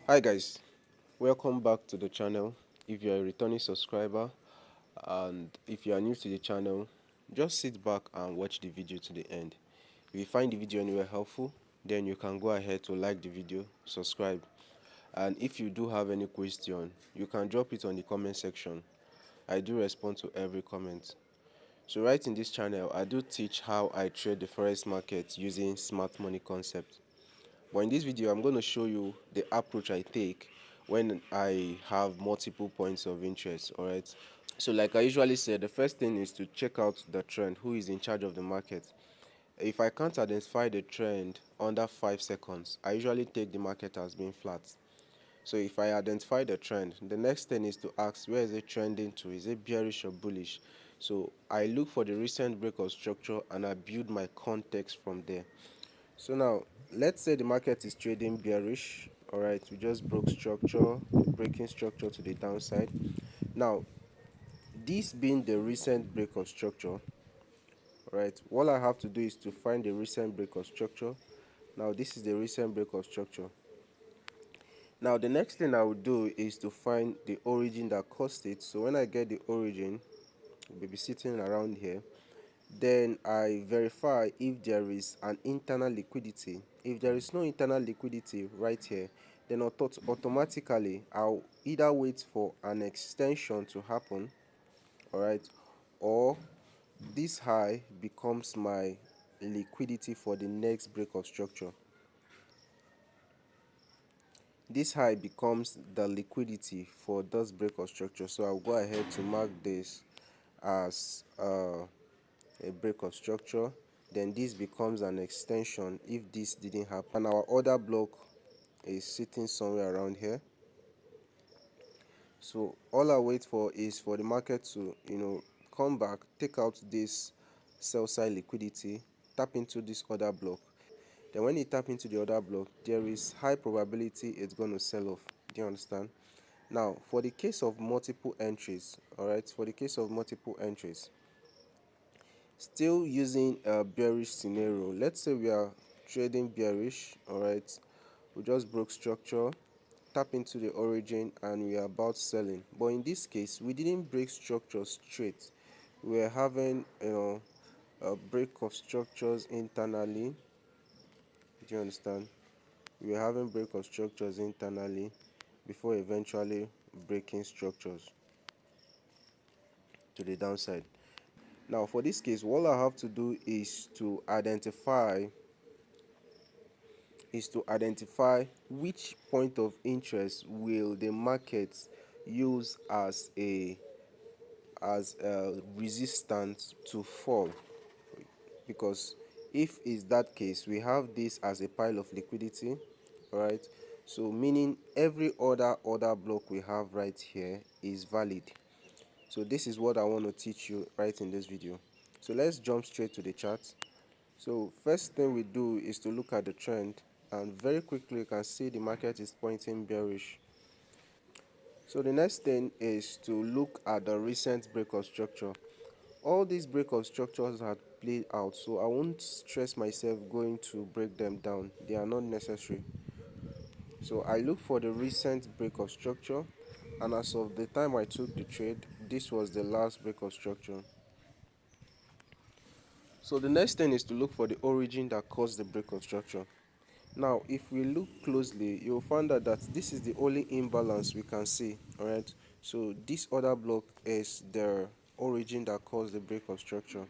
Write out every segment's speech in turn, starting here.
Hi guys, welcome back to the channel. If you're a returning subscriber and if you are new to the channel, just sit back and watch the video to the end. If you find the video anywhere helpful, then you can go ahead to like the video, subscribe, and if you do have any question, you can drop it on the comment section. I do respond to every comment. So right in this channel, I do teach how I trade the forex market using smart money concept. But in this video, I'm going to show you the approach I take when I have multiple points of interest. All right. So like I usually say, the first thing is to check out the trend, who is in charge of the market. If I can't identify the trend under 5 seconds, I usually take the market as being flat. So if I identify the trend, the next thing is to ask, where is it trending to? Is it bearish or bullish? So I look for the recent break of structure and I build my context from there. So now let's say the market is trading bearish. All right, we just broke structure, breaking structure to the downside. Now this being the recent break of structure, all right, all I have to do is to find the recent break of structure. Now this is the recent break of structure. Now the next thing I will do is to find the origin that caused it. So when I get the origin, we'll be sitting around here. Then I verify if there is an internal liquidity. If there is no internal liquidity right here, then automatically I'll either wait for an extension to happen, all right, or this high becomes my liquidity for the next break of structure. This high becomes the liquidity for this break of structure. So I'll go ahead to mark this as a break of structure. Then this becomes an extension if this didn't happen, and our order block is sitting somewhere around here. So all I wait for is for the market to come back, take out this sell side liquidity, tap into this order block. Then when it tap into the order block, there is high probability it's going to sell off. Do you understand? Now for the case of multiple entries, all right, for the case of multiple entries, still using a bearish scenario, let's say we are trading bearish, all right, we just broke structure, tap into the origin, and we are about selling. But in this case, we didn't break structure straight. We are having a break of structures internally. Do you understand? We are having break of structures internally before eventually breaking structures to the downside. Now for this case, all I have to do is to identify which point of interest will the market use as a resistance to fall. Because if is that case, we have this as a pile of liquidity, right? So meaning every other order block we have right here is valid. So this is what I want to teach you right in this video. So let's jump straight to the chart. So first thing we do is to look at the trend, and very quickly you can see the market is pointing bearish. So the next thing is to look at the recent break of structure. All these break of structures had played out, so I won't stress myself going to break them down. They are not necessary. So I look for the recent break of structure, and as of the time I took the trade, this was the last break of structure. So the next thing is to look for the origin that caused the break of structure. Now if we look closely, you'll find out that this is the only imbalance we can see. All right, so this other block is the origin that caused the break of structure.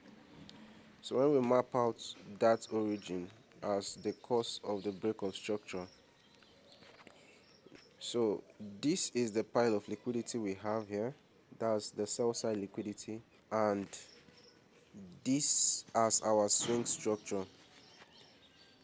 So when we map out that origin as the cause of the break of structure, so this is the pile of liquidity we have here. That's the sell side liquidity, and this as our swing structure.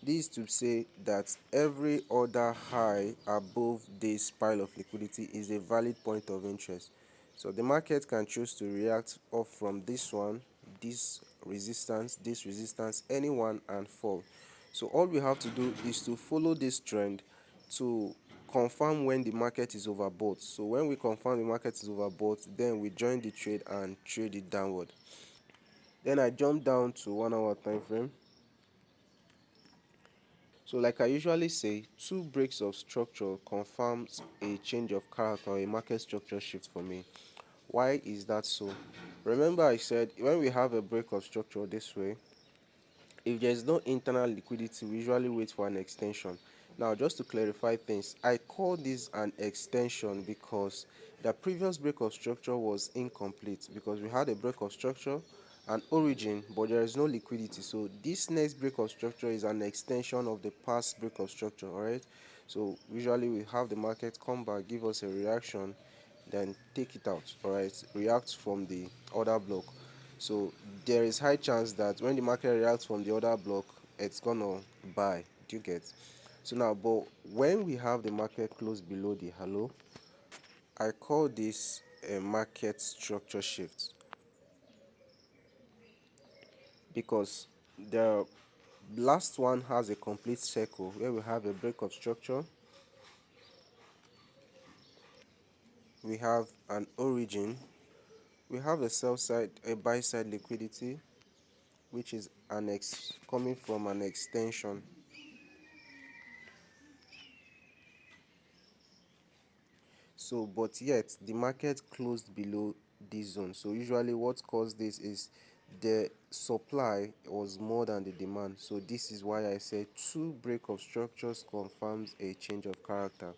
This is to say that every other high above this pile of liquidity is a valid point of interest. So the market can choose to react off from this one, this resistance, any one, and fall. So all we have to do is to follow this trend to confirm when the market is overbought. So when we confirm the market is overbought, then we join the trade and trade it downward. Then I jump down to 1 hour time frame. So like I usually say, two breaks of structure confirms a change of character or a market structure shift for me. Why is that so? Remember I said when we have a break of structure this way, if there is no internal liquidity, we usually wait for an extension. Now, just to clarify things, I call this an extension because the previous break of structure was incomplete because we had a break of structure and origin, but there is no liquidity. So this next break of structure is an extension of the past break of structure. All right. So usually we have the market come back, give us a reaction, then take it out. All right. React from the order block. So there is high chance that when the market reacts from the order block, it's gonna buy. Do you get? So now, but when we have the market close below the hello, I call this a market structure shift because the last one has a complete circle where we have a break of structure, we have an origin, we have a sell side, a buy side liquidity, which is coming from an extension. So but yet the market closed below this zone. So usually what caused this is the supply was more than the demand. So this is why I said two break of structures confirms a change of character.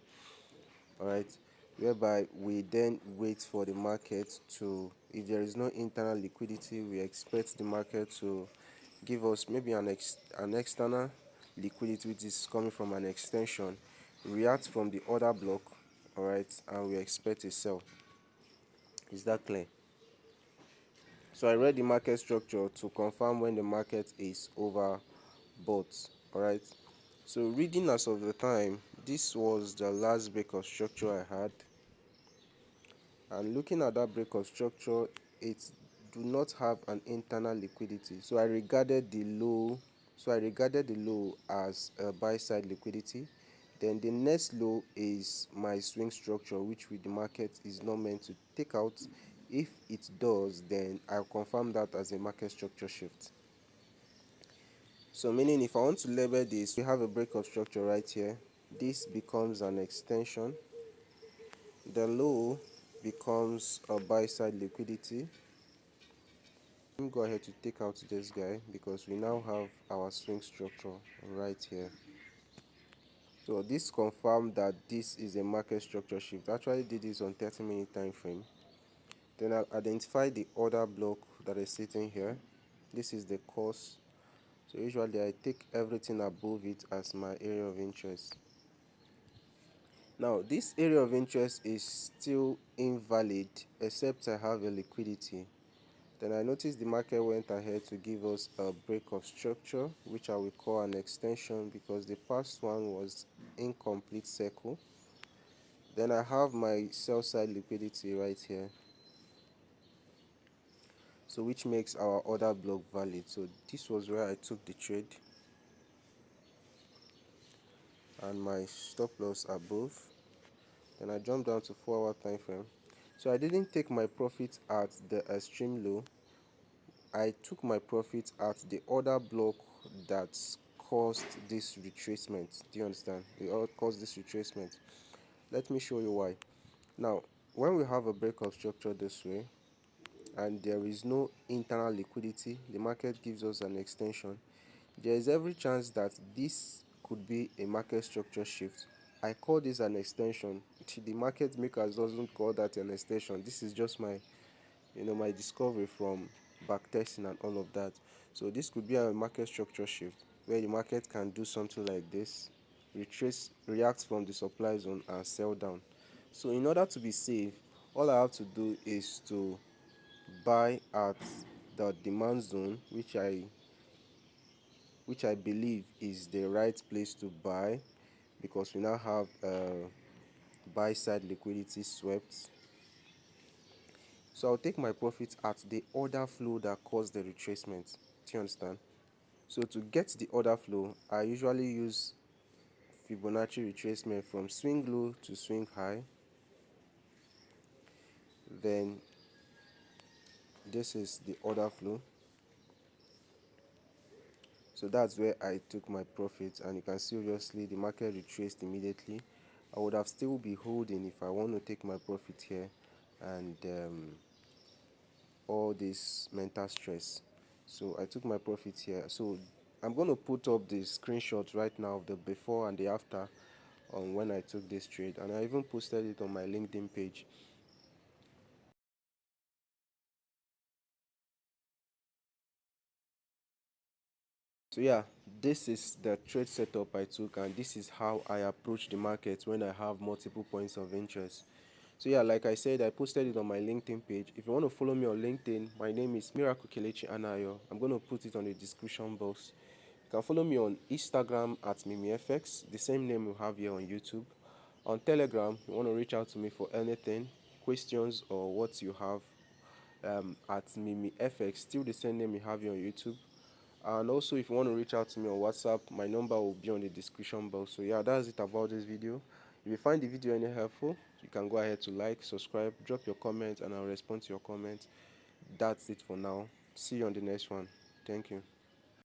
All right, whereby we then wait for the market to, if there is no internal liquidity, we expect the market to give us maybe an external liquidity which is coming from an extension, react from the order block. All right, and we expect a sell. Is that clear? So I read the market structure to confirm when the market is overbought. All right, so reading as of the time, this was the last break of structure I had, and looking at that break of structure, it do not have an internal liquidity. So I regarded the low as a buy side liquidity. Then the next low is my swing structure, which with the market is not meant to take out. If it does, then I'll confirm that as a market structure shift. So meaning if I want to label this, we have a break of structure right here. This becomes an extension. The low becomes a buy side liquidity. Let me go ahead to take out this guy because we now have our swing structure right here. So this confirmed that this is a market structure shift. I actually did this on 30-minute time frame. Then I identify the order block that is sitting here. This is the course. So usually I take everything above it as my area of interest. Now this area of interest is still invalid except I have a liquidity. Then I noticed the market went ahead to give us a break of structure, which I will call an extension because the past one was incomplete circle. Then I have my sell side liquidity right here, so which makes our order block valid. So this was where I took the trade and my stop loss above. Then I jumped down to 4-hour time frame. So I didn't take my profit at the extreme low. I took my profit at the order block that caused this retracement. Do you understand? It all caused this retracement. Let me show you why. Now, when we have a break of structure this way and there is no internal liquidity, the market gives us an extension. There is every chance that this could be a market structure shift. I call this an extension. The market makers doesn't call that an extension. This is just my discovery from backtesting and all of that. So this could be a market structure shift where the market can do something like this, react from the supply zone and sell down. So in order to be safe, all I have to do is to buy at the demand zone, which I believe is the right place to buy because we now have buy side liquidity swept. So I'll take my profit at the order flow that caused the retracement. Do you understand? So to get the order flow, I usually use Fibonacci retracement from swing low to swing high. Then this is the order flow. So that's where I took my profit, and you can see obviously the market retraced immediately. I would have still be holding if I want to take my profit here, and all this mental stress. So I took my profit here. So I'm going to put up the screenshot right now of the before and the after on when I took this trade, and I even posted it on my LinkedIn page. So yeah, this is the trade setup I took, and this is how I approach the market when I have multiple points of interest. So yeah, like I said, I posted it on my LinkedIn page. If you want to follow me on LinkedIn, my name is Miracle Kelechi Anayo. I'm going to put it on the description box. You can follow me on Instagram at MimiFX, the same name you have here on YouTube. On Telegram, you want to reach out to me for anything, questions or what you have, at MimiFX, still the same name you have here on YouTube. And also, if you want to reach out to me on WhatsApp, my number will be on the description box. So yeah, that's it about this video. If you find the video any helpful, you can go ahead to like, subscribe, drop your comment, and I'll respond to your comments. That's it for now. See you on the next one. Thank you.